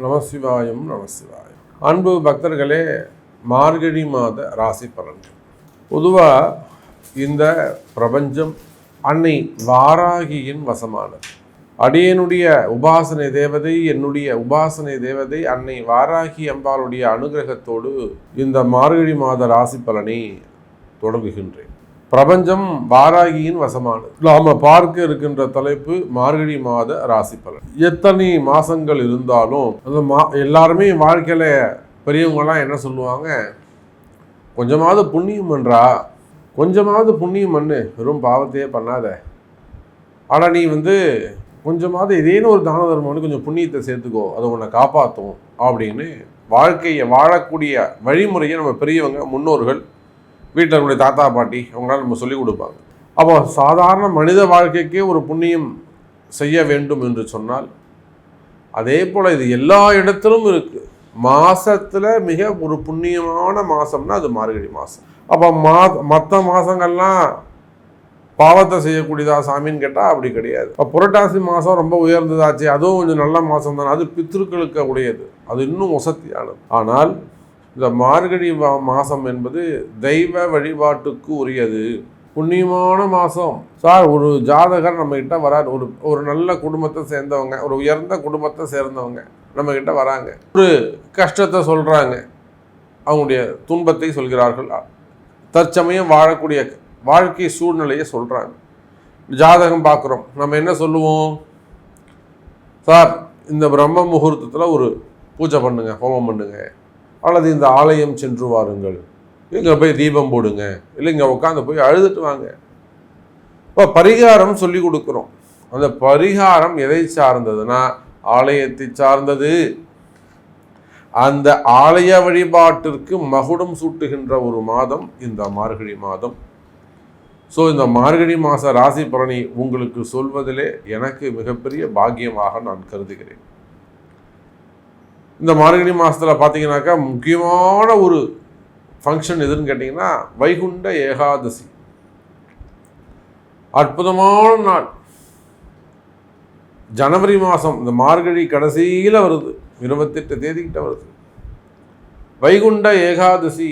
நமசிவாயம் நமசிவாயம். அன்பு பக்தர்களே, மார்கழி மாத ராசி பலன்கள். பொதுவாக இந்த பிரபஞ்சம் அன்னை வாராகியின் வசமானது. அடியனுடைய உபாசனை தேவதை, என்னுடைய உபாசனை தேவதை அன்னை வாராகி அம்பாளுடைய அனுகிரகத்தோடு இந்த மார்கழி மாத ராசி பலனை தொடங்குகின்றேன். பிரபஞ்சம் வாராகியின் வசமானது. நாம பார்க்க இருக்கின்ற தலைப்பு மார்கழி மாத ராசி பலன். எத்தனை மாசங்கள் இருந்தாலும் அந்த எல்லாருமே வாழ்க்கையில பெரியவங்கலாம் என்ன சொல்லுவாங்க, கொஞ்சமாவது புண்ணியம் பண்றா, கொஞ்சமாவது புண்ணியம் பண்ணு, வெறும் பாவத்தையே பண்ணாத, ஆனால் நீ கொஞ்சமாவது ஏதேனும் ஒரு தான தர்மம்னு கொஞ்சம் புண்ணியத்தை சேர்த்துக்கோ, அதை உன்னை காப்பாற்றும் அப்படின்னு வாழ்க்கையை வாழக்கூடிய வழிமுறையை நம்ம பெரியவங்க முன்னோர்கள் வீட்டில் இருக்கக்கூடிய தாத்தா பாட்டி அவங்களால நம்ம சொல்லிக் கொடுப்பாங்க. அப்போ சாதாரண மனித வாழ்க்கைக்கே ஒரு புண்ணியம் செய்ய வேண்டும் என்று சொன்னால், அதே போல் இது எல்லா இடத்திலும் இருக்குது. மாதத்தில் மிக ஒரு புண்ணியமான மாதம்னா அது மார்கழி மாதம். அப்போ மற்ற மாதங்கள்லாம் பாவத்தை செய்யக்கூடியதா சாமின்னு கேட்டால் அப்படி கிடையாது. இப்போ புரட்டாசி மாதம் ரொம்ப உயர்ந்ததாச்சு, அதுவும் கொஞ்சம் நல்ல மாதம் தானே, அது பித்ருக்களுக்கு உடையது, அது இன்னும் வசதியானது. ஆனால் இந்த மார்கழி மாதம் என்பது தெய்வ வழிபாட்டுக்கு உரியது, புண்ணியமான மாதம். சார், ஒரு ஜாதகர் நம்மக்கிட்ட வராது, ஒரு நல்ல குடும்பத்தை சேர்ந்தவங்க, ஒரு உயர்ந்த குடும்பத்தை சேர்ந்தவங்க நம்மக்கிட்ட வராங்க, ஒரு கஷ்டத்தை சொல்கிறாங்க, அவங்களுடைய துன்பத்தை சொல்கிறார்கள், தற்சமயம் வாழக்கூடிய வாழ்க்கை சூழ்நிலையை சொல்கிறாங்க. ஜாதகம் பார்க்குறோம், நம்ம என்ன சொல்லுவோம், சார் இந்த பிரம்ம முகூர்த்தத்தில் ஒரு பூஜை பண்ணுங்க, ஹோமம் பண்ணுங்க, அல்லது இந்த ஆலயம் சென்று வாருங்கள், இங்கே போய் தீபம் போடுங்க, இல்லை இங்கே உட்காந்து போய் அழுதுட்டு வாங்க. இப்போ பரிகாரம் சொல்லி கொடுக்குறோம். அந்த பரிகாரம் எதை சார்ந்ததுன்னா ஆலயத்தை சார்ந்தது. அந்த ஆலய வழிபாட்டிற்கு மகுடம் சூட்டுகின்ற ஒரு மாதம் இந்த மார்கழி மாதம். ஸோ இந்த மார்கழி மாத ராசி பலனை உங்களுக்கு சொல்வதிலே எனக்கு மிகப்பெரிய பாக்கியமாக நான் கருதுகிறேன். இந்த மார்கழி மாதத்தில் பார்த்தீங்கன்னாக்கா முக்கியமான ஒரு ஃபங்க்ஷன் எதுன்னு கேட்டிங்கன்னா வைகுண்ட ஏகாதசி. அற்புதமான நாள். ஜனவரி மாதம் இந்த மார்கழி கடைசியில் வருது, 28 தேதிக்கிட்ட வருது வைகுண்ட ஏகாதசி.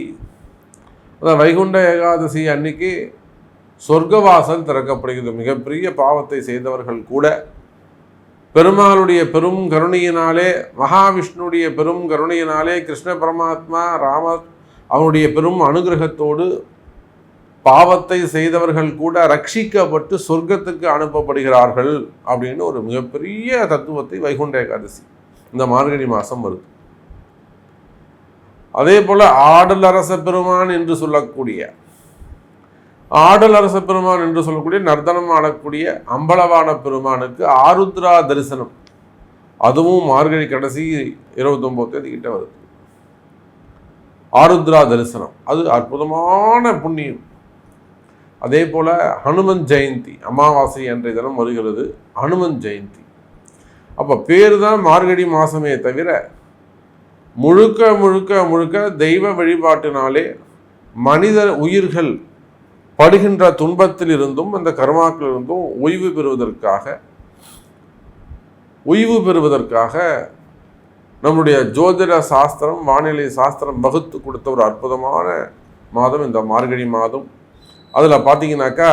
அந்த வைகுண்ட ஏகாதசி அன்னைக்கு சொர்க்கவாசல் திறக்கப்படுகிறது. மிகப்பெரிய பாவத்தை செய்தவர்கள் கூட பெருமாளுடைய பெரும் கருணையினாலே, மகாவிஷ்ணுடைய பெரும் கருணையினாலே, கிருஷ்ண பரமாத்மா ராமர் அவனுடைய பெரும் அனுகிரகத்தோடு பாவத்தை செய்தவர்கள் கூட ரட்சிக்கப்பட்டு சொர்க்கத்துக்கு அனுப்பப்படுகிறார்கள் அப்படின்னு ஒரு மிகப்பெரிய தத்துவத்தை வைகுண்ட ஏகாதசி இந்த மார்கழி மாதம் வருது. அதே போல் ஆடல் அரச பெருமான் என்று சொல்லக்கூடிய நர்த்தனம் ஆடக்கூடிய அம்பலவான பெருமானுக்கு ஆருத்ரா தரிசனம், அதுவும் மார்கழி கடைசி 29 தேதி கிட்ட வருது. ஆருத்ரா தரிசனம் அது அற்புதமான புண்ணியம். அதே போல ஹனுமன் ஜெயந்தி அமாவாசை அன்றைய தினம் வருகிறது ஹனுமன் ஜெயந்தி. அப்போ பேர் தான் மார்கழி மாதமே தவிர முழுக்க முழுக்க முழுக்க தெய்வ வழிபாட்டினாலே மனித உயிர்கள் படுகின்ற துன்பத்தில் இருந்தும் அந்த கர்மாக்கள் இருந்தும் ஓய்வு பெறுவதற்காக நம்முடைய ஜோதிட சாஸ்திரம், வானிலை சாஸ்திரம் வகுத்து கொடுத்த ஒரு அற்புதமான மாதம் இந்த மார்கழி மாதம். அதில் பார்த்தீங்கன்னாக்கா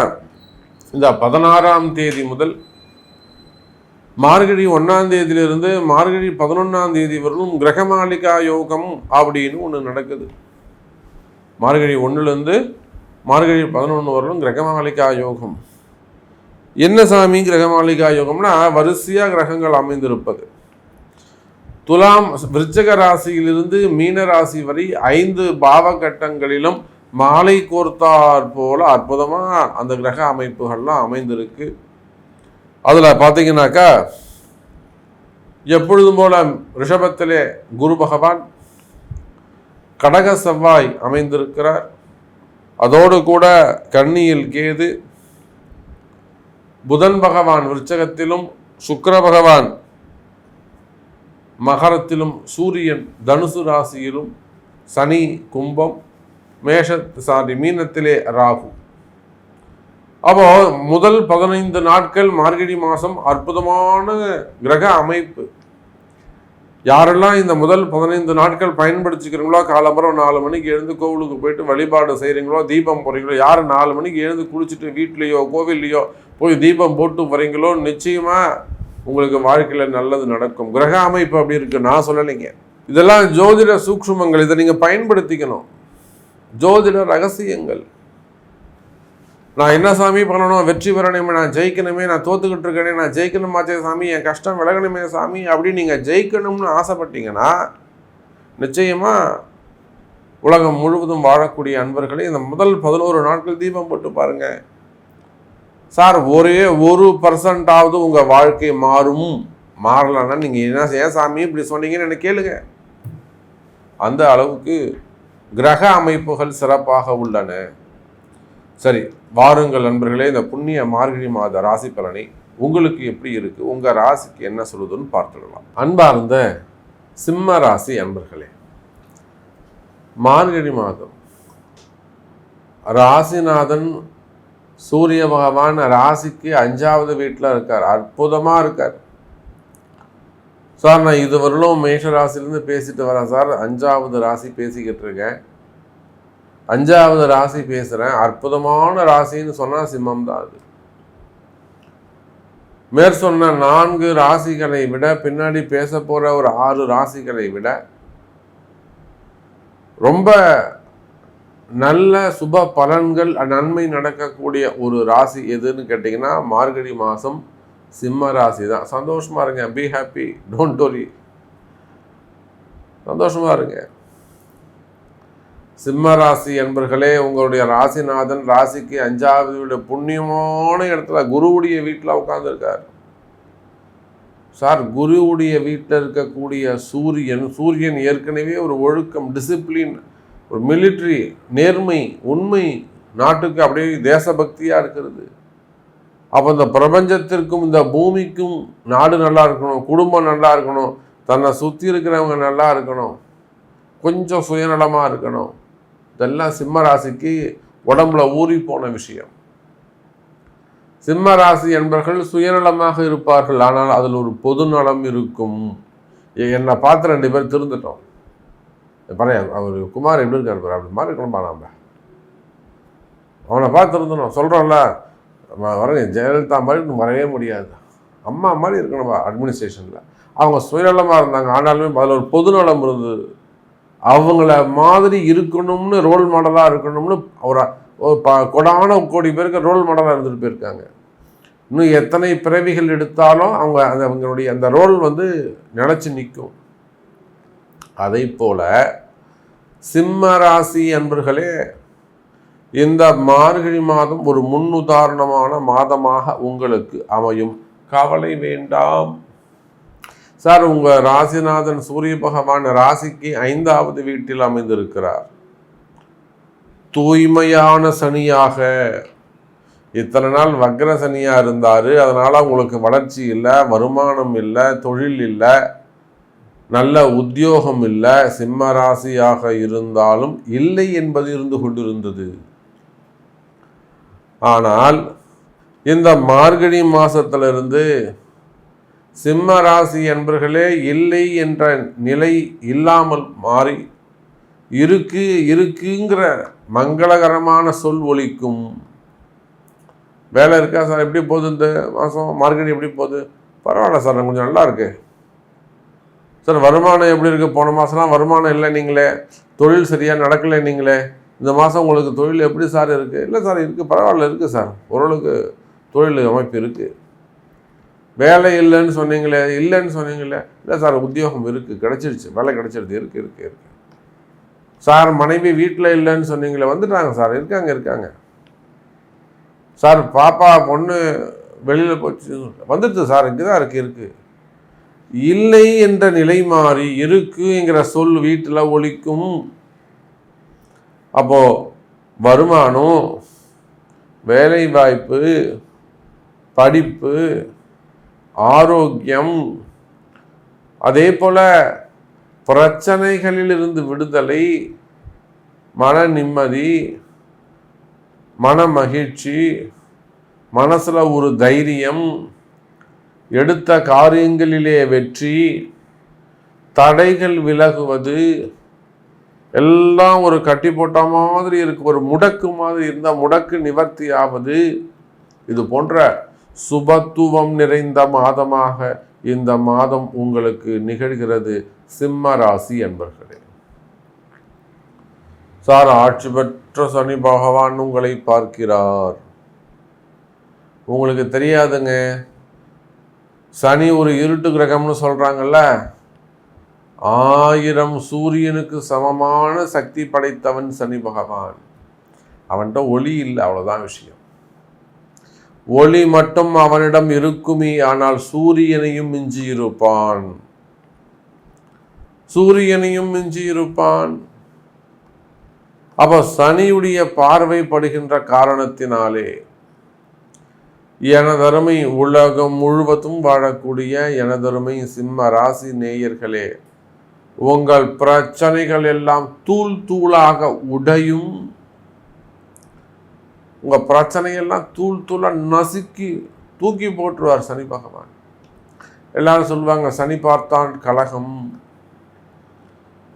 இந்த 16ஆம் தேதி முதல் மார்கழி 1ஆம் தேதியிலிருந்து மார்கழி 11ஆம் தேதி வரலும் கிரகமாளிகா யோகம் அப்படின்னு ஒன்று நடக்குது. மார்கழி 1லேருந்து மார்கழி 11 வரலும் கிரகமாளிகா யோகம். என்ன சாமி கிரகமாளிகா யோகம்னா, வரிசையாக கிரகங்கள் அமைந்திருப்பது. துலாம் விருச்சிக ராசியிலிருந்து மீன ராசி வரை 5 பாவகட்டங்களிலும் மாலை கோர்த்தார் போல அற்புதமாக அந்த கிரக அமைப்புகள்லாம் அமைந்திருக்கு. அதில் பார்த்தீங்கன்னாக்கா எப்பொழுதும் போல ரிஷபத்திலே குரு பகவான், கடக செவ்வாய் அமைந்திருக்கிறார், அதோடு கூட கன்னியில் கேது, புதன் பகவான் விருச்சகத்திலும், சுக்கிர பகவான் மகரத்திலும், சூரியன் தனுசு ராசியிலும், சனி கும்பம், மீனத்திலே ராகு. அப்போ முதல் 15 நாட்கள் மார்கழி மாதம் அற்புதமான கிரக அமைப்பு. யாரெல்லாம் இந்த முதல் 15 நாட்கள் பயன்படுத்திக்கிறீங்களோ, காலம்பரம் 4 மணிக்கு எழுந்து கோவிலுக்கு போயிட்டு வழிபாடு செய்கிறீங்களோ, தீபம் போகிறீங்களோ, யார் 4 மணிக்கு எழுந்து குளிச்சுட்டு வீட்லேயோ கோவில்லையோ போய் தீபம் போட்டு வரீங்களோ, நிச்சயமாக உங்களுக்கு வாழ்க்கையில் நல்லது நடக்கும். கிரக அமைப்பு அப்படி இருக்குது, நான் சொல்லலைங்க. இதெல்லாம் ஜோதிட சூக்ஷ்மங்கள், இதை நீங்கள் பயன்படுத்திக்கணும். ஜோதிட ரகசியங்கள். நான் என்ன சாமி பண்ணணும், வெற்றி பெறணுமே, நான் ஜெயிக்கணுமே, நான் தோத்துக்கிட்டு இருக்கேனே, நான் ஜெயிக்கணுமாச்சே சாமி, என் கஷ்டம் விலகணுமே சாமி அப்படின்னு நீங்கள் ஜெயிக்கணும்னு ஆசைப்பட்டீங்கன்னா நிச்சயமாக உலகம் முழுவதும் வாழக்கூடிய அன்பர்களே இந்த முதல் 11 நாட்கள் தீபம் போட்டு பாருங்கள். சார், ஒரே 1% உங்கள் வாழ்க்கை மாறலன்னா நீங்கள் என்ன ஏன் சாமி இப்படி சொன்னீங்கன்னு எனக்கு கேளுங்க. அந்த அளவுக்கு கிரக அமைப்புகள் சிறப்பாக உள்ளன. சரி, வாருங்கள் நண்பர்களே, இந்த புண்ணிய மார்கழி மாத ராசி பலனை உங்களுக்கு எப்படி இருக்குது, உங்கள் ராசிக்கு என்ன சொல்லுதுன்னு பார்த்துடலாம். அன்பார்ந்த சிம்ம ராசி அன்பர்களே, மார்கழி மாதம் ராசிநாதன் சூரிய பகவான் ராசிக்கு 5வது வீட்டில் இருக்கார். அற்புதமாக இருக்கார். சார், நான் இதுவரையிலும் மேஷ ராசிலேருந்து பேசிட்டு வரேன் சார். 5வது ராசி பேசிக்கிட்டு இருக்கேன். 5வது ராசி பேசுகிறேன். அற்புதமான ராசின்னு சொன்னால் சிம்மம் தான். அது மேற்சொன்ன 4 ராசிகளை விட, பின்னாடி பேச போகிற ஒரு 6 ராசிகளை விட ரொம்ப நல்ல சுப பலன்கள், நன்மை நடக்கக்கூடிய ஒரு ராசி எதுன்னு கேட்டிங்கன்னா மார்கழி மாதம் சிம்ம ராசி தான். சந்தோஷமாக இருங்க. Be happy, don't worry. சந்தோஷமாக இருங்க. சிம்ம ராசி என்பர்களே, உங்களுடைய ராசிநாதன் ராசிக்கு 5வது வீடு புண்ணியமான இடத்துல குருவுடைய வீட்டில் உட்கார்ந்துருக்கார். சார், குருவுடைய வீட்டில் இருக்கக்கூடிய சூரியன் ஏற்கனவே ஒரு ஒழுக்கம், டிசிப்ளின், ஒரு மிலிட்ரி, நேர்மை, உண்மை, நாட்டுக்கு அப்படியே தேசபக்தியாக இருக்கிறது. அப்போ இந்த பிரபஞ்சத்திற்கும் இந்த பூமிக்கும் நாடு நல்லா இருக்கணும், குடும்பம் நல்லா இருக்கணும், தன்னை சுற்றி இருக்கிறவங்க நல்லா இருக்கணும், கொஞ்சம் சுயநலமாக இருக்கணும். இதெல்லாம் சிம்ம ராசிக்கு உடம்புல ஊறி போன விஷயம். சிம்ம ராசி என்பவர்கள் சுயநலமாக இருப்பார்கள், ஆனால் அதில் ஒரு பொது நலம் இருக்கும். என்னை பார்த்து 2 பேர் திருந்துட்டோம். பாரு, அவர் குமார் எப்படி இருக்காரு பாரு, அப்படி மாதிரி இருக்கணும்பா. நாம் அவனை பார்த்து இருந்தோம். சொல்கிறோம்ல, வரேன் ஜெயலலிதா மாதிரி வரவே முடியாது, அம்மா மாதிரி இருக்கணும்பா அட்மினிஸ்ட்ரேஷனில். அவங்க சுயநலமாக இருந்தாங்க, ஆனாலுமே அதில் ஒரு பொதுநலம் இருந்தது. அவங்கள மாதிரி இருக்கணும்னு, ரோல் மாடலாக இருக்கணும்னு ஒரு கோடி பேருக்கு ரோல் மாடலாக இருந்துட்டு போயிருக்காங்க. இன்னும் எத்தனை பிறவிகள் எடுத்தாலும் அவங்களுடைய அந்த ரோல் நினச்சி நிற்கும். அதை போல சிம்ம ராசி அன்பர்களே, இந்த மார்கழி மாதம் ஒரு முன்னுதாரணமான மாதமாக உங்களுக்கு அமையும். கவலை வேண்டாம். சார், உங்கள் ராசிநாதன் சூரிய பகவான் ராசிக்கு 5வது வீட்டில் அமைந்திருக்கிறார். தூய்மையான சனியாக. இத்தனை நாள் வக்ர சனியாக இருந்தார். அதனால் உங்களுக்கு வளர்ச்சி இல்லை, வருமானம் இல்லை, தொழில் இல்லை, நல்ல உத்தியோகம் இல்லை. சிம்ம ராசியாக இருந்தாலும் இல்லை என்பது இருந்து கொண்டிருந்தது. ஆனால் இந்த மார்கழி மாதத்திலிருந்து சிம்ம ராசி என்பர்களே இல்லை என்ற நிலை இல்லாமல் மாறி இருக்குங்கிற மங்களகரமான சொல் ஒலிக்கும். வேலை இருக்கா சார், எப்படி போகுது இந்த மாதம் மார்கழி, எப்படி போகுது? பரவாயில்ல சார், கொஞ்சம் நல்லா இருக்கு சார். வருமானம் எப்படி இருக்குது? போன மாதம்லாம் வருமானம் இல்லை நீங்களே, தொழில் சரியாக நடக்கலை நீங்களே, இந்த மாதம் உங்களுக்கு தொழில் எப்படி சார் இருக்குது? இல்லை சார், இருக்குது, பரவாயில்ல இருக்குது சார், ஓரளவுக்கு தொழில் அமைப்பு இருக்குது. வேலை இல்லைன்னு சொன்னீங்களே, இல்லைன்னு சொன்னீங்களே, இல்லை சார், உத்தியோகம் இருக்குது, கிடச்சிருச்சு, வேலை கிடச்சிருது, இருக்குது சார். மனைவி வீட்டில் இல்லைன்னு சொன்னீங்களே, வந்துட்டாங்க சார், இருக்காங்க சார். பாப்பா பொண்ணு வெளியில் போச்சு, வந்துடுது சார், இங்கே தான் இருக்குது. இல்லை என்ற நிலை மாறி இருக்குங்கிற சொல் வீட்டில் ஒலிக்கும். அப்போது வருமானம், வேலை வாய்ப்பு, படிப்பு, ஆரோக்கியம், அதே போல் பிரச்சனைகளிலிருந்து விடுதலை, மன நிம்மதி, மன மகிழ்ச்சி, மனசில் ஒரு தைரியம், எடுத்த காரியங்களிலே வெற்றி, தடைகள் விலகுவது, எல்லாம் ஒரு கட்டி போட்ட மாதிரி இருக்கு, ஒரு முடக்கு மாதிரி இருந்தால் முடக்கு நிவர்த்தி ஆவது, இது போன்ற சுபத்துவம் நிறைந்த மாதமாக இந்த மாதம் உங்களுக்கு நிகழ்கிறது சிம்ம ராசி என்பர்களே. சார், ஆட்சி பெற்ற சனி பகவான் உங்களை பார்க்கிறார். உங்களுக்கு தெரியாதுங்க, சனி ஒரு இருட்டு கிரகம்னு சொல்றாங்கல்ல, 1000 சூரியனுக்கு சமமான சக்தி படைத்தவன் சனி பகவான். அவன்கிட்ட ஒளி இல்லை, அவ்வளவுதான் விஷயம். ஒளி மட்டும் அவனிடம் இருக்குமே, ஆனால் சூரியனையும் மிஞ்சி இருப்பான், சூரியனையும் மிஞ்சி இருப்பான். அப்ப சனியுடைய பார்வை படுகின்ற காரணத்தினாலே எனதருமை உலகம் முழுவதும் வாழக்கூடிய எனதருமை சிம்ம ராசி நேயர்களே, உங்கள் பிரச்சனைகள் எல்லாம் தூள் தூளாக உடையும். உங்க பிரச்சனையெல்லாம் தூள் தூளா நசுக்கி தூக்கி போட்டுருவார் சனி பகவான். எல்லாரும் சொல்லுவாங்க சனி பார்த்தான் கலகம்.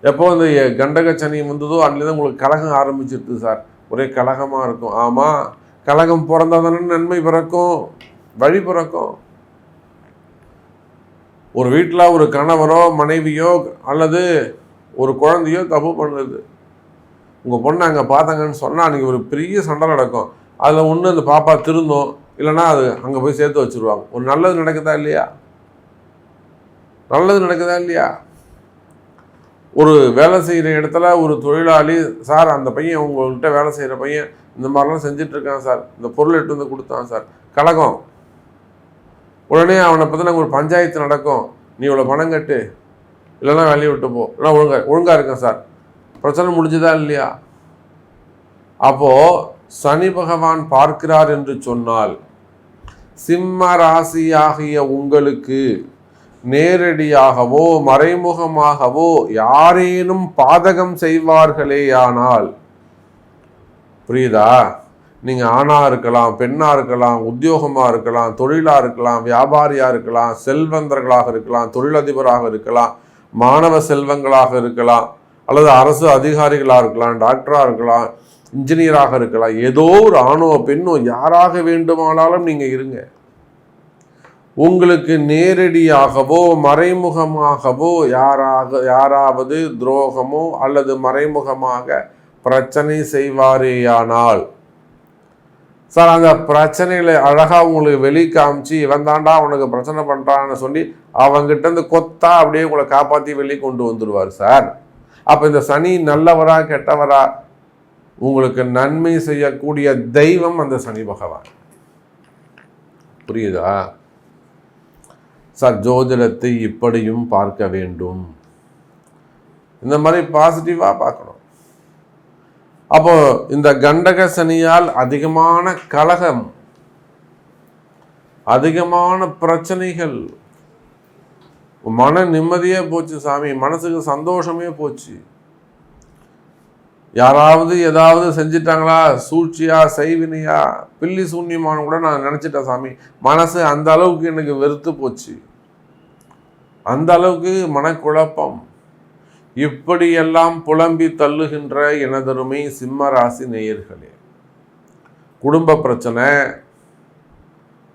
எப்போ இந்த கண்டக சனி வந்ததோ அன்னிலேருந்து உங்களுக்கு கலகம் ஆரம்பிச்சிருக்கு சார், ஒரே கலகமாக இருக்கும். ஆமாம், கலகம் பிறந்தாதானே நன்மை பிறக்கும், வழி பிறக்கும். ஒரு வீட்டில் ஒரு கணவரோ மனைவியோ அல்லது ஒரு குழந்தையோ தப்பு பண்ணுது, உங்கள் பொண்ணை அங்கே பார்த்தாங்கன்னு சொன்னால் அன்றைக்கி ஒரு பெரிய சண்டை நடக்கும். அதில் ஒன்று அந்த பாப்பா திருந்தும், இல்லைன்னா அது அங்கே போய் சேர்த்து வச்சுருவாங்க. ஒரு நல்லது நடக்குதா இல்லையா? நல்லது நடக்குதா இல்லையா? ஒரு வேலை செய்கிற இடத்துல ஒரு தொழிலாளி, சார் அந்த பையன் உங்கள்கிட்ட வேலை செய்கிற பையன் இந்த மாதிரிலாம் செஞ்சிட்ருக்கான் சார், இந்த பொருள் எடுத்து வந்து கொடுத்தான் சார், கலகம். உடனே அவனை பற்றி ஒரு பஞ்சாயத்து நடக்கும், நீ இவ்வளோ பணம் கட்டு, இல்லைன்னா வேலையை விட்டு போ, இல்லைனா ஒழுங்காக இருக்கேன் சார். பிரச்சனை முடிஞ்சுதா இல்லையா? அப்போது சனி பகவான் பார்க்கிறார் என்று சொன்னால் சிம்ம ராசியாகிய உங்களுக்கு நேரடியாகவோ மறைமுகமாகவோ யாரேனும் பாதகம் செய்வார்களேயானால், புரியுதா? நீங்கள் ஆணாக இருக்கலாம், பெண்ணாக இருக்கலாம், உத்தியோகமாக இருக்கலாம், தொழிலாக இருக்கலாம், வியாபாரியாக இருக்கலாம், செல்வந்தர்களாக இருக்கலாம், தொழிலதிபராக இருக்கலாம், மாணவ செல்வங்களாக இருக்கலாம், அல்லது அரசு அதிகாரிகளாக இருக்கலாம், டாக்டராக இருக்கலாம், இன்ஜினியராக இருக்கலாம். ஏதோ ஒரு ஆணோ பெண்ணோ யாராக வேண்டுமானாலும் நீங்கள் இருங்க, உங்களுக்கு நேரடியாகவோ மறைமுகமாகவோ யாராவது துரோகமோ அல்லது மறைமுகமாக பிரச்சனை செய்வாரேயானால், சார் அந்த பிரச்சனைகளை அழகாக உங்களுக்கு வெளி காமிச்சு இவன் தாண்டா உனக்கு பிரச்சனை பண்ணுறான்னு சொல்லி அவங்ககிட்ட இருந்து கொத்தா அப்படியே உங்களை காப்பாற்றி வெளியே கொண்டு வந்துடுவார் சார். அப்போ இந்த சனி நல்லவரா கெட்டவரா? உங்களுக்கு நன்மை செய்யக்கூடிய தெய்வம் அந்த சனி பகவான். புரியுதா சார்? ஜோதிடத்தை இப்படியும் பார்க்க வேண்டும், இந்த மாதிரி பாசிட்டிவாக பார்க்கணும். அப்போ இந்த கண்டக சனியால் அதிகமான கலகம், அதிகமான பிரச்சனைகள், மன நிம்மதியே போச்சு சாமி, மனசுக்கு சந்தோஷமே போச்சு. யாராவது ஏதாவது செஞ்சிட்டாங்களா, சூழ்ச்சியா செய்வினையா பில்லி சூன்யமான கூட நான் நினச்சிட்டேன் சாமி, மனசு அந்த அளவுக்கு எனக்கு வெறுத்து போச்சு, அந்த அளவுக்கு மனக்குழப்பம். இப்படியெல்லாம் புலம்பி தள்ளுகின்ற எனதருமை சிம்ம ராசி நேயர்களே, குடும்ப பிரச்சனை,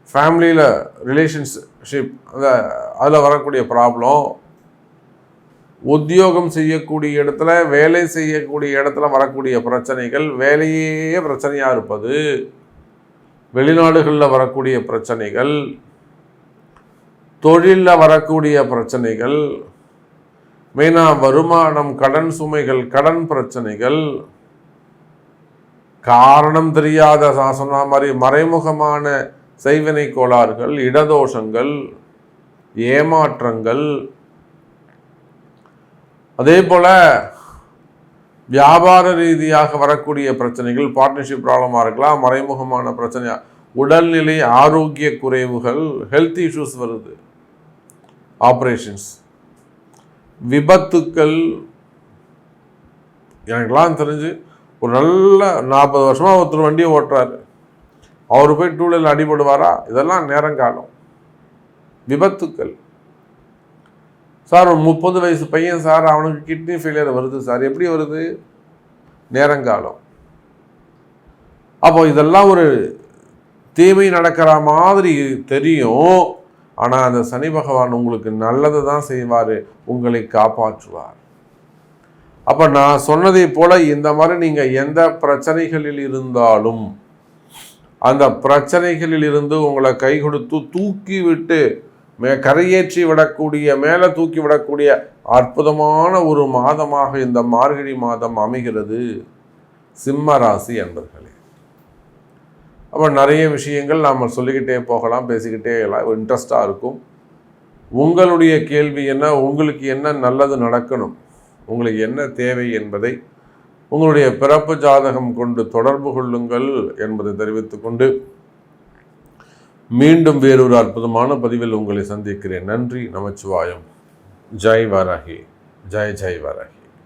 ஃபேமிலியில் ரிலேஷன்ஷிப் அதில் வரக்கூடிய ப்ராப்ளம், உத்தியோகம் செய்யக்கூடிய இடத்துல வேலை செய்யக்கூடிய இடத்துல வரக்கூடிய பிரச்சனைகள், வேலையே பிரச்சனையாக இருப்பது, வெளிநாடுகளில் வரக்கூடிய பிரச்சனைகள், தொழிலில் வரக்கூடிய பிரச்சனைகள், மெயினாக வருமானம், கடன் சுமைகள், கடன் பிரச்சனைகள், காரணம் தெரியாத சொன்ன மாதிரி மறைமுகமான செய்வினை கோளாறுகள், இடதோஷங்கள், ஏமாற்றங்கள், அதே போல் வியாபார ரீதியாக வரக்கூடிய பிரச்சனைகள், பார்ட்னர்ஷிப் ப்ராப்ளமாக இருக்கலாம், மறைமுகமான பிரச்சனையாக உடல்நிலை ஆரோக்கிய குறைவுகள், ஹெல்த் இஷ்யூஸ் வருது, ஆப்ரேஷன்ஸ், விபத்துக்கள். எனக்கெல்லாம் தெரிஞ்சு ஒரு நல்ல 40 வருஷமாக ஒருத்தர் வண்டியை ஓட்டுறாரு, அவர் போய் 2 வீலரில் அடிபடுவாரா? இதெல்லாம் நேரங்காலம். விபத்துக்கள், சார் ஒரு 30 வயசு பையன் சார், அவனுக்கு கிட்னி ஃபெயிலியர் வருது சார். எப்படி வருது? நேரங்காலம். அப்போ இதெல்லாம் ஒரு தீமை நடக்கிற மாதிரி தெரியும். ஆனால் அந்த சனி பகவான் உங்களுக்கு நல்லது தான் செய்வார், உங்களை காப்பாற்றுவார். அப்போ நான் சொன்னதை போல இந்த மாதிரி நீங்கள் எந்த பிரச்சனைகளில் இருந்தாலும் அந்த பிரச்சனைகளில் இருந்து உங்களை கை கொடுத்து தூக்கி விட்டு கரையேற்றி விடக்கூடிய, மேலே தூக்கி விடக்கூடிய அற்புதமான ஒரு மாதமாக இந்த மார்கழி மாதம் அமைகிறது சிம்ம ராசி அன்பர்களே. அப்போ நிறைய விஷயங்கள் நாம் சொல்லிக்கிட்டே போகலாம், பேசிக்கிட்டே எல்லாம் இன்ட்ரெஸ்டாக இருக்கும். உங்களுடைய கேள்வி என்ன, உங்களுக்கு என்ன நல்லது நடக்கணும், உங்களுக்கு என்ன தேவை என்பதை உங்களுடைய பிறப்பு ஜாதகம் கொண்டு தொடர்பு கொள்ளுங்கள் என்பதை தெரிவித்துக்கொண்டு மீண்டும் வேறொரு அற்புதமான பதிவில் உங்களை சந்திக்கிறேன். நன்றி. நமச்சிவாயம். ஜெய் வாராகி. ஜெய் ஜெய் வாராகி.